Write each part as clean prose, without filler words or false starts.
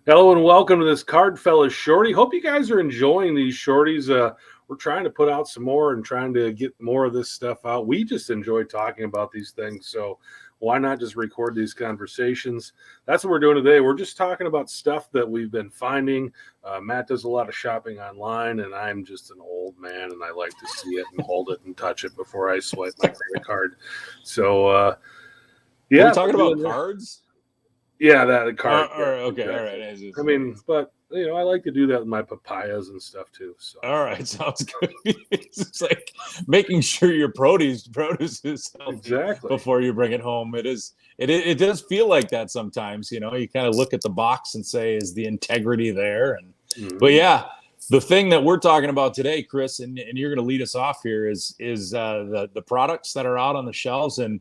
Hello and welcome to this CardFellas Shorty. Hope you guys are enjoying these shorties. We're trying to put out some more and trying to get more of this stuff out. We just enjoy talking about these things, so why not just record these conversations? That's what we're doing today. We're just talking about stuff that we've been finding. Matt does a lot of shopping online, and I'm just an old man, and I like to see it and hold it and touch it before I swipe my credit card. So, yeah. Are we talking about cards? Yeah, that card. Okay, exactly. all right. I mean, but I like to do that with my papayas and stuff too. So. All right, sounds good. It's like making sure your produce is healthy before you bring it home. It does feel like that sometimes. You kind of look at the box and say, is the integrity there? But yeah, the thing that we're talking about today, Chris, and you're going to lead us off here is the products that are out on the shelves and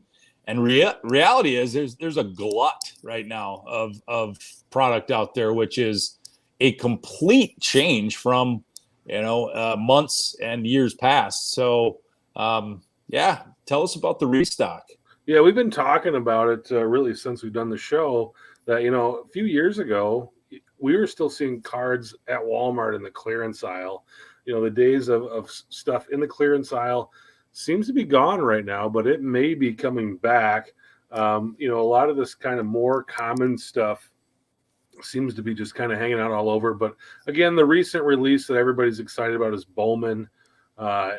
reality is there's a glut right now of product out there, which is a complete change from months and years past. So tell us about the restock. Yeah, we've been talking about it really since we've done the show. That a few years ago we were still seeing cards at Walmart in the clearance aisle. The days of stuff in the clearance aisle seems to be gone right now, but it may be coming back. A lot of this kind of more common stuff seems to be just kind of hanging out all over. But again, the recent release that everybody's excited about is Bowman. I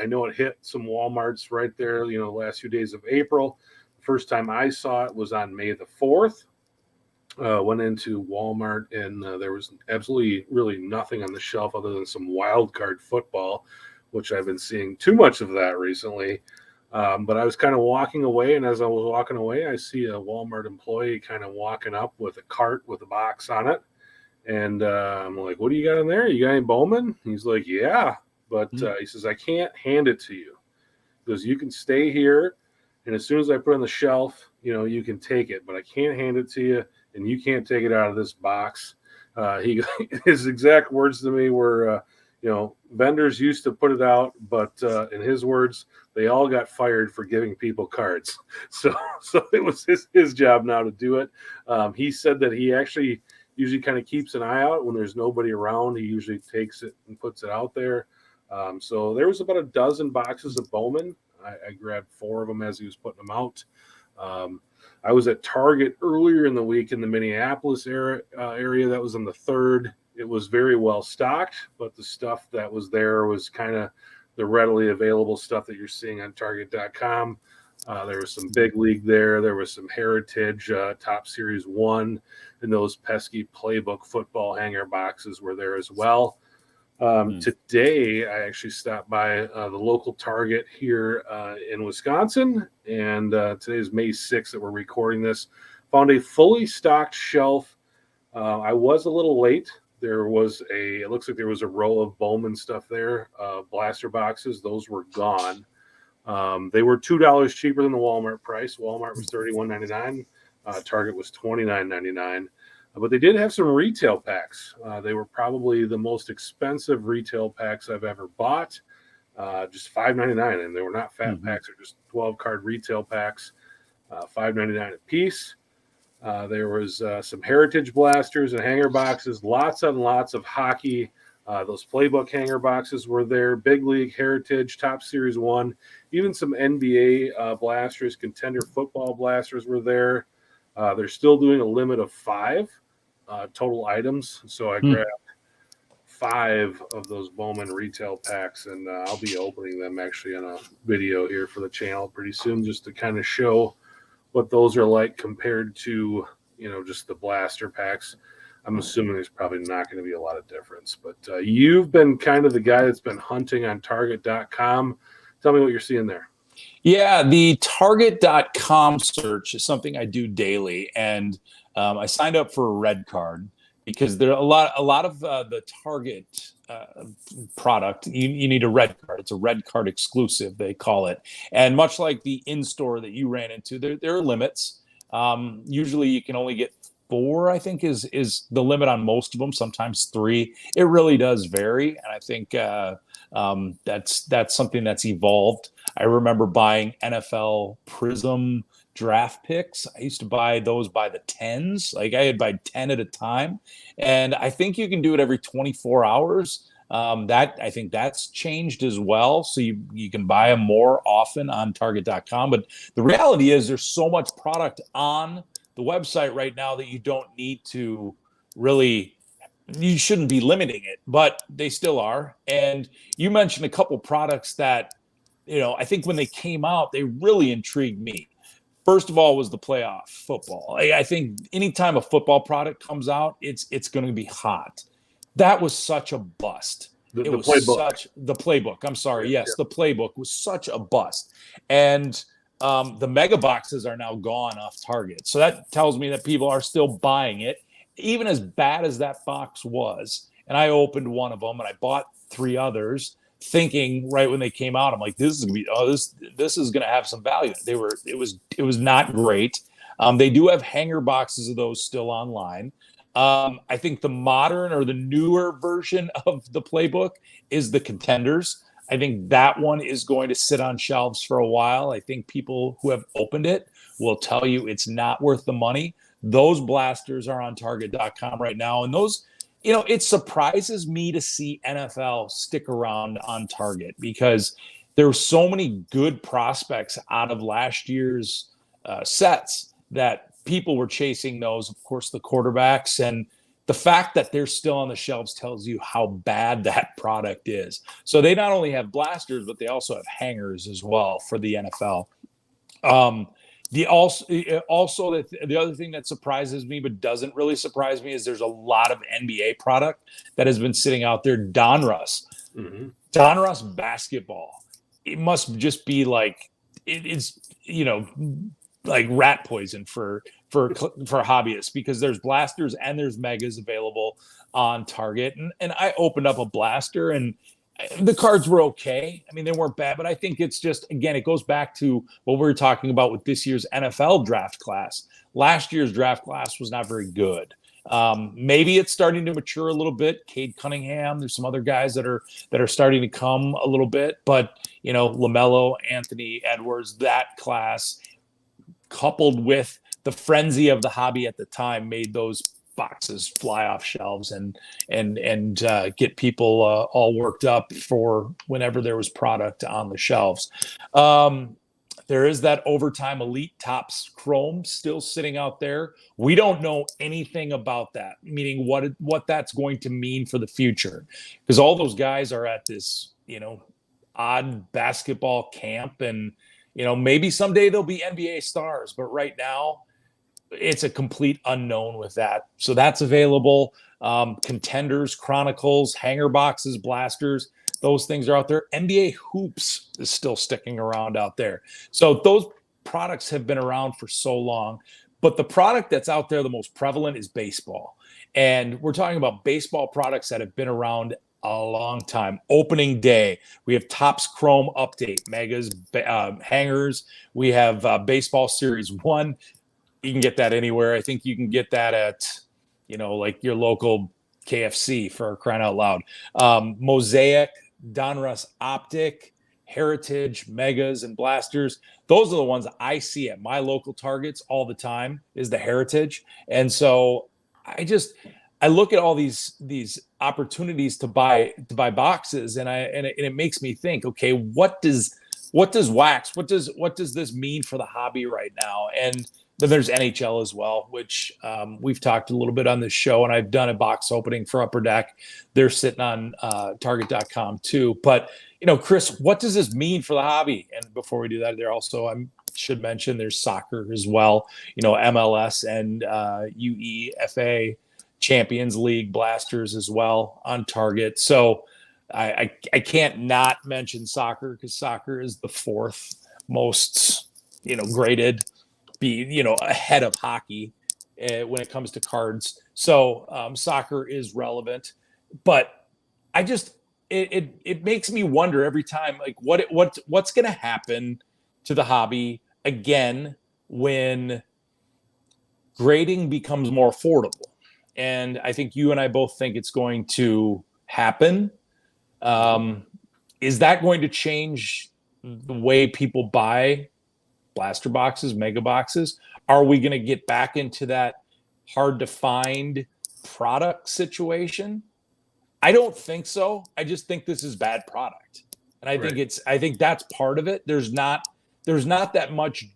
know it hit some Walmarts right there, the last few days of April. The first time I saw it was on May the 4th. Went into Walmart and there was absolutely really nothing on the shelf other than some wild card football, which I've been seeing too much of that recently. But I was kind of walking away, and as I was walking away, I see a Walmart employee kind of walking up with a cart with a box on it. And I'm like, what do you got in there? You got any Bowman? He's like, yeah. But he says, I can't hand it to you. He goes, you can stay here, and as soon as I put it on the shelf, you can take it. But I can't hand it to you, and you can't take it out of this box. His exact words to me were, vendors used to put it out, but in his words, they all got fired for giving people cards. So it was his job now to do it. He said that he actually usually kind of keeps an eye out when there's nobody around. He usually takes it and puts it out there. So there was about a dozen boxes of Bowman. I grabbed 4 of them as he was putting them out. I was at Target earlier in the week in the Minneapolis area. That was on the 3rd. It was very well stocked, but the stuff that was there was kind of the readily available stuff that you're seeing on Target.com. There was some Big League there. There was some Heritage Top Series 1, and those pesky Playbook Football hanger boxes were there as well. Today, I actually stopped by the local Target here in Wisconsin, and today is May 6th that we're recording this. Found a fully stocked shelf. I was a little late. It looks like there was a row of Bowman stuff there, blaster boxes. Those were gone. They were $2 cheaper than the Walmart price. Walmart was $31.99. Target was $29.99. But they did have some retail packs. They were probably the most expensive retail packs I've ever bought. Just $5.99, and they were not fat packs. They're just 12-card retail packs, $5.99 a piece. There was some Heritage blasters and hanger boxes, lots and lots of hockey. Those Playbook hanger boxes were there. Big League, Heritage, Top Series 1, even some NBA blasters, Contender Football blasters were there. They're still doing a limit of 5 total items. So I grabbed 5 of those Bowman retail packs, and I'll be opening them actually on a video here for the channel pretty soon, just to kind of show what those are like compared to, just the blaster packs. I'm assuming there's probably not going to be a lot of difference, but you've been kind of the guy that's been hunting on Target.com. Tell me what you're seeing there. Yeah, the Target.com search is something I do daily, and I signed up for a red card because there are a lot of the Target product. You need a red card. It's a red card exclusive, they call it. And much like the in-store that you ran into, there are limits. Usually you can only get 4, I think, is the limit on most of them. Sometimes 3. It really does vary, and I think that's something that's evolved. I remember buying NFL Prism draft picks. I used to buy those by the tens. Like I had buy 10 at a time. And I think you can do it every 24 hours. That I think that's changed as well. So you can buy them more often on target.com. But the reality is there's so much product on the website right now that you don't need to really, you shouldn't be limiting it, but they still are. And you mentioned a couple products that, I think when they came out, they really intrigued me. First of all was the playoff football. I think anytime a football product comes out, it's going to be hot. That was such a bust. The playbook. The playbook. I'm sorry. Yes, the playbook was such a bust. And the mega boxes are now gone off Target. So that tells me that people are still buying it, even as bad as that box was. And I opened one of them and I bought 3 others, thinking right when they came out, I'm like, this is gonna be this is gonna have some value. It was not great. They do have hanger boxes of those still online. I think the modern or the newer version of the playbook is the Contenders. I think that one is going to sit on shelves for a while. I think people who have opened it will tell you it's not worth the money. Those blasters are on target.com right now. And those, it surprises me to see NFL stick around on Target because there were so many good prospects out of last year's sets that people were chasing those, of course, the quarterbacks. And the fact that they're still on the shelves tells you how bad that product is. So they not only have blasters, but they also have hangers as well for the NFL. The other thing that surprises me, but doesn't really surprise me, is there's a lot of NBA product that has been sitting out there. Donruss, Donruss basketball. It must just be like it's like rat poison for hobbyists, because there's blasters and there's megas available on Target. And I opened up a blaster and the cards were okay. I mean, they weren't bad, but I think it's just, again, it goes back to what we were talking about with this year's NFL draft class. Last year's draft class was not very good. Maybe it's starting to mature a little bit. Cade Cunningham, there's some other guys that are starting to come a little bit, but LaMelo, Anthony Edwards, that class, coupled with the frenzy of the hobby at the time, made those boxes fly off shelves and get people all worked up for whenever there was product on the shelves. There is that Overtime Elite Topps Chrome still sitting out there. We don't know anything about that, meaning what that's going to mean for the future, because all those guys are at this odd basketball camp, and maybe someday they'll be NBA stars, but right now it's a complete unknown with that. So that's available. Contenders, Chronicles, hanger boxes, blasters, those things are out there. NBA Hoops is still sticking around out there. So those products have been around for so long. But the product that's out there the most prevalent is baseball. And we're talking about baseball products that have been around a long time. Opening day, we have Topps Chrome Update, megas, hangers. We have Baseball Series 1. You can get that anywhere. I think you can get that at, like your local KFC, for crying out loud. Mosaic, Donruss Optic, Heritage, Megas, and Blasters. Those are the ones I see at my local Targets all the time, is the Heritage. And so I look at all these opportunities to buy boxes, and it makes me think, okay, what does wax? What does this mean for the hobby right now? And then there's NHL as well, which we've talked a little bit on this show, and I've done a box opening for Upper Deck. They're sitting on Target.com too. But Chris, what does this mean for the hobby? And before we do that, there also, I should mention, there's soccer as well. MLS and UEFA Champions League blasters as well on Target. So I can't not mention soccer, because soccer is the 4th most graded, ahead of hockey when it comes to cards. So soccer is relevant, but it makes me wonder every time, like what's going to happen to the hobby again when grading becomes more affordable. And I think you and I both think it's going to happen. Is that going to change the way people buy blaster boxes, mega boxes. Are we going to get back into that hard to find product situation? I don't think so. I just think this is bad product. And I think that's part of it. There's not that much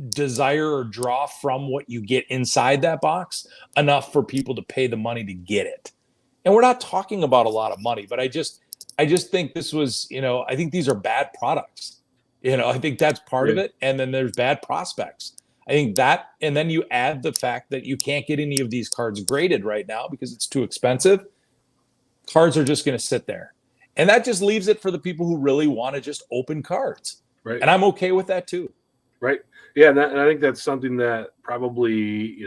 desire or draw from what you get inside that box enough for people to pay the money to get it. And we're not talking about a lot of money, but I just think this was, I think these are bad products. I think that's part of it. And then there's bad prospects. I think that, and then you add the fact that you can't get any of these cards graded right now because it's too expensive. Cards are just going to sit there. And that just leaves it for the people who really want to just open cards. Right. And I'm okay with that too. Right. Yeah. And I think that's something that probably,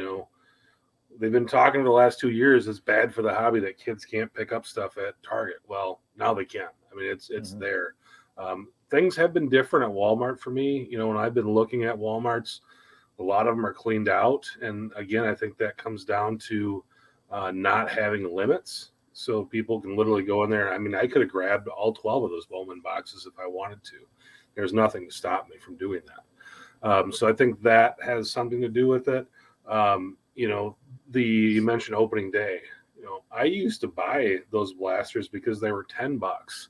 they've been talking the last 2 years. It's bad for the hobby that kids can't pick up stuff at Target. Well, now they can. I mean, it's there. Things have been different at Walmart for me. When I've been looking at Walmarts, a lot of them are cleaned out. And again, I think that comes down to not having limits. So people can literally go in there. I mean, I could have grabbed all 12 of those Bowman boxes if I wanted to. There's nothing to stop me from doing that. So I think that has something to do with it. You mentioned opening day. I used to buy those blasters because they were $10,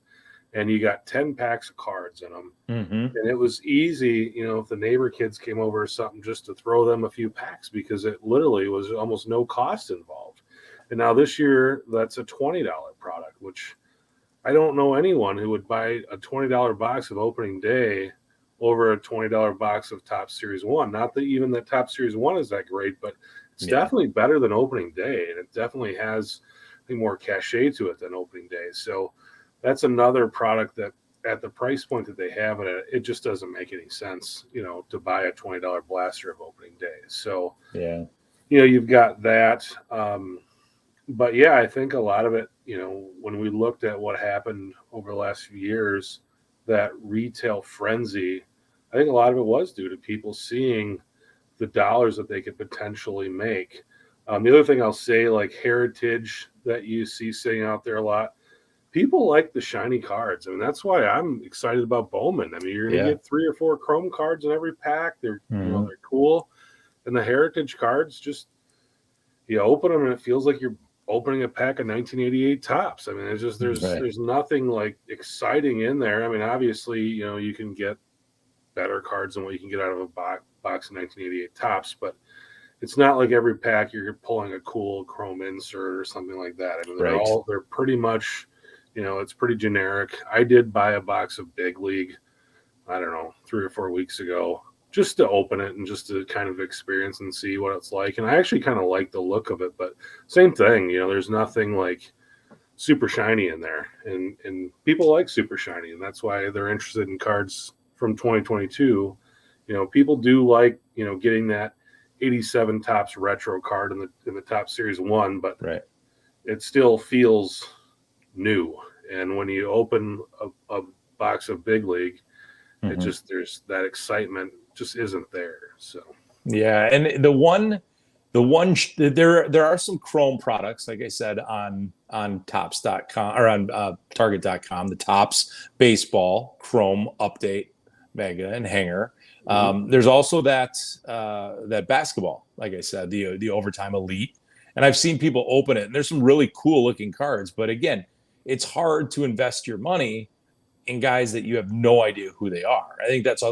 and you got 10 packs of cards in them. Mm-hmm. And it was easy, if the neighbor kids came over or something, just to throw them a few packs because it literally was almost no cost involved. And now this year, that's a $20 product, which I don't know anyone who would buy a $20 box of opening day over a $20 box of Top Series 1. Not that even that Top Series 1 is that great, but it's definitely better than opening day. And it definitely has, I think, more cachet to it than opening day. So that's another product that at the price point that they have it, it just doesn't make any sense, to buy a $20 blaster of opening day. So, you've got that. But yeah, I think a lot of it, when we looked at what happened over the last few years, that retail frenzy, I think a lot of it was due to people seeing the dollars that they could potentially make. The other thing I'll say, like Heritage that you see sitting out there a lot, people like the shiny cards. I mean, that's why I'm excited about Bowman. I mean, you're going to get 3 or 4 chrome cards in every pack. They're, they're cool. And the Heritage cards, just, you open them and it feels like you're opening a pack of 1988 Tops. I mean, it's just, there's nothing like exciting in there. I mean, obviously, you can get better cards than what you can get out of a box of 1988 Tops, but it's not like every pack you're pulling a cool chrome insert or something like that. I mean, they're pretty much, it's pretty generic. I did buy a box of Big League, I don't know, 3 or 4 weeks ago, just to open it and just to kind of experience and see what it's like. And I actually kind of like the look of it, but same thing, there's nothing like super shiny in there. And people like super shiny, and that's why they're interested in cards from 2022. People do like, getting that 87 Tops retro card in the Top Series 1, but it still feels new. And when you open a box of Big League, it just, there's that excitement just isn't there. So and there are some chrome products, like I said, on tops.com or on target.com, the Tops baseball chrome update mega and hanger. There's also that basketball, like I said, the overtime elite, and I've seen people open it, and there's some really cool looking cards, but again, it's hard to invest your money in guys that you have no idea who they are. I think that's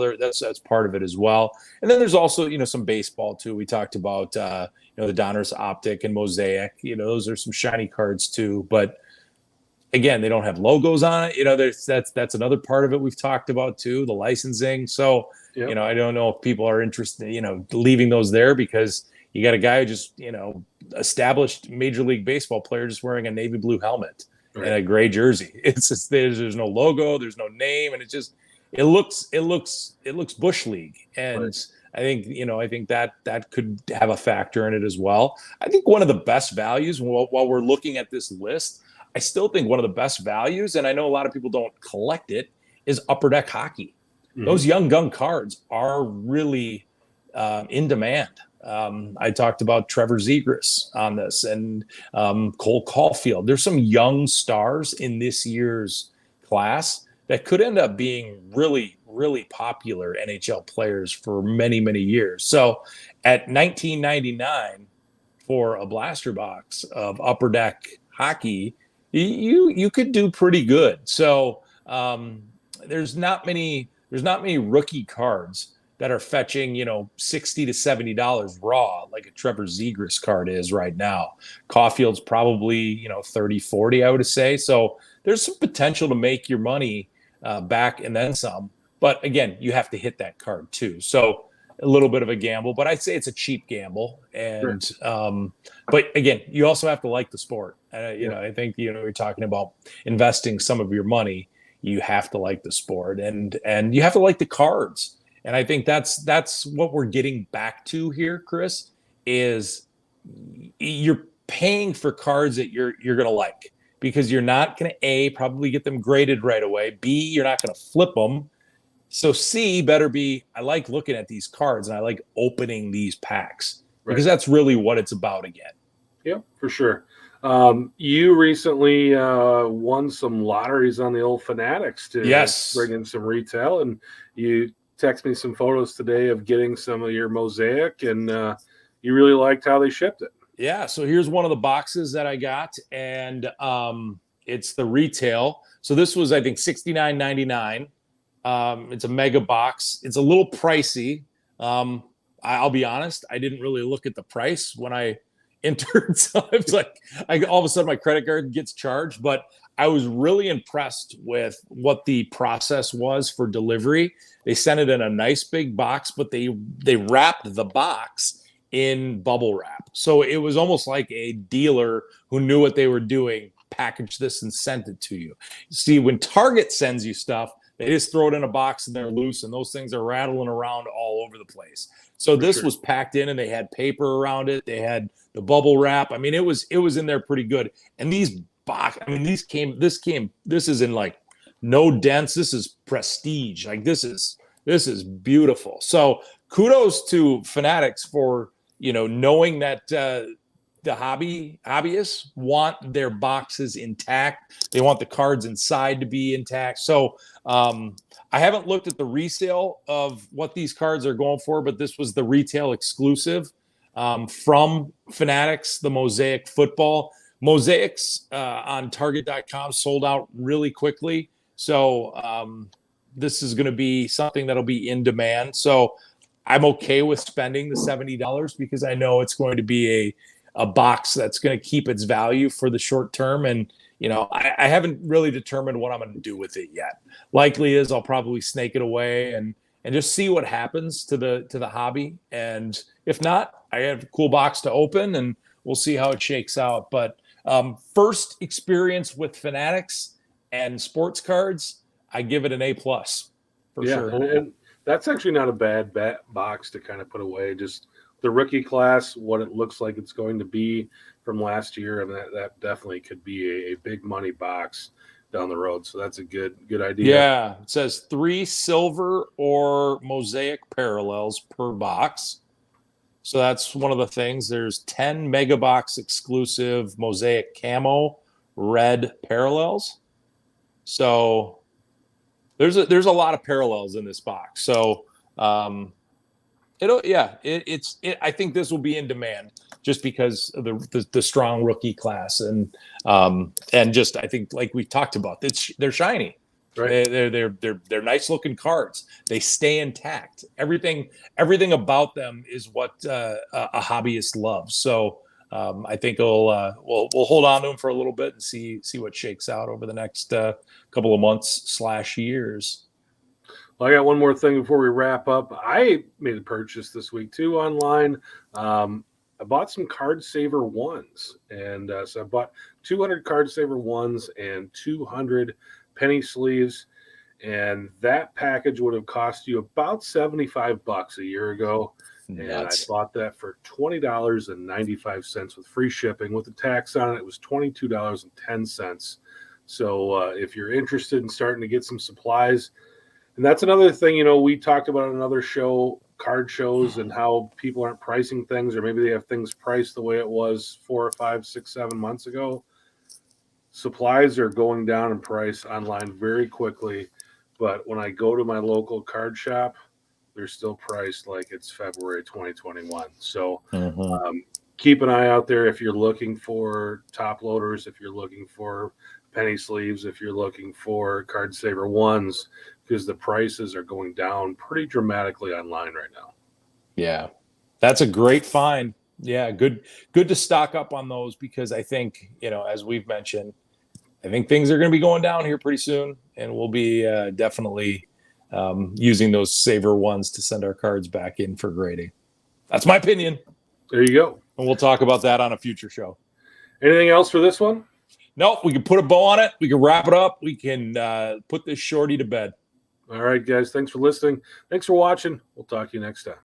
part of it as well. And then there's also, some baseball too. We talked about, the Donruss Optic and Mosaic, those are some shiny cards too, but again, they don't have logos on it. That's another part of it we've talked about too, the licensing. So, I don't know if people are interested, leaving those there because you got a guy who just, established Major League Baseball player just wearing a navy blue helmet and a gray jersey. It's just, there's no logo, there's no name, and it looks Bush League. And I think that could have a factor in it as well. I think one of the best values while we're looking at this list, I still think one of the best values, and I know a lot of people don't collect it, is Upper Deck Hockey. Those young gun cards are really in demand. I talked about Trevor Zegras on this and Cole Caulfield. There's some young stars in this year's class that could end up being really, really popular NHL players for many, many years. So at $19.99 for a blaster box of Upper Deck hockey, you could do pretty good. So there's not many rookie cards that are fetching, $60 to $70 raw, like a Trevor Zegras card is right now. Caulfield's probably, 30, 40, I would say. So there's some potential to make your money back and then some. But again, you have to hit that card too. So a little bit of a gamble, but I'd say it's a cheap gamble. And, Sure. but again, you also have to like the sport. I think, you're talking about investing some of your money. You have to like the sport and you have to like the cards. And I think that's what we're getting back to here, Chris, is you're paying for cards that you're going to like, because you're not going to probably get them graded right away. B, you're not going to flip them. So C better be, I like looking at these cards and I like opening these packs, because that's really what it's about again. Yeah, for sure. You recently won some lotteries on the old Fanatics to bring in some retail, and you text me some photos today of getting some of your Mosaic, and you really liked how they shipped it. Yeah, so here's one of the boxes that I got, and it's the retail. So this was, I think, $69.99. It's a mega box. It's a little pricey. I'll be honest, I didn't really look at the price when I entered. So it's like all of a sudden my credit card gets charged, but I was really impressed with what the process was for delivery. They sent it in a nice big box, but they wrapped the box in bubble wrap. So it was almost like a dealer who knew what they were doing packaged this and sent it to you. See, when Target sends you stuff, they just throw it in a box and they're loose, and those things are rattling around all over the place. So this was packed in, and they had paper around it. They had the bubble wrap. I mean, it was in there pretty good. And these this is in like no dents. This is prestige. Like this is beautiful. So kudos to Fanatics for, knowing that the hobbyists want their boxes intact. They want the cards inside to be intact. So I haven't looked at the resale of what these cards are going for, but this was the retail exclusive from Fanatics, the Mosaic Football. Mosaics on Target.com sold out really quickly. So this is going to be something that'll be in demand. So I'm okay with spending the $70 because I know it's going to be a box that's going to keep its value for the short term. And, I haven't really determined what I'm going to do with it yet. Likely is I'll probably snake it away and just see what happens to the hobby. And if not, I have a cool box to open and we'll see how it shakes out. But first experience with Fanatics and sports cards, I give it an A+ for sure. And that's actually not a bad box to kind of put away. Just the rookie class, what it looks like it's going to be from last year, and that definitely could be a big money box down the road. So that's a good idea. Yeah, it says 3 silver or Mosaic parallels per box. So that's one of the things. There's 10 mega box exclusive Mosaic camo red parallels. So there's a lot of parallels in this box. So I think this will be in demand just because of the strong rookie class and just I think like we talked about, they're shiny. Right. They're nice looking cards. They stay intact. Everything about them is what a hobbyist loves. So I think we'll hold on to them for a little bit and see what shakes out over the next couple of months / years. Well, I got one more thing before we wrap up. I made a purchase this week too online. I bought some Card Saver ones, and so I bought 200 Card Saver ones and 200 penny sleeves, and that package would have cost you about $75 a year ago. And I bought that for $20.95 with free shipping. With the tax on it, it was $22.10. So if you're interested in starting to get some supplies, and that's another thing, we talked about on another show, card shows, and how people aren't pricing things, or maybe they have things priced the way it was 4 or 5, 6, 7 months ago. Supplies are going down in price online very quickly. but when I go to my local card shop, they're still priced like it's February 2021. So keep an eye out there if you're looking for top loaders, if you're looking for penny sleeves, if you're looking for Card Saver ones, because the prices are going down pretty dramatically online right now. Yeah, that's a great find. Yeah, good to stock up on those, because I think, as we've mentioned, I think things are going to be going down here pretty soon, and we'll be definitely using those Saver ones to send our cards back in for grading. That's my opinion. There you go. And we'll talk about that on a future show. Anything else for this one? Nope. We can put a bow on it. We can wrap it up. We can put this shorty to bed. All right, guys. Thanks for listening. Thanks for watching. We'll talk to you next time.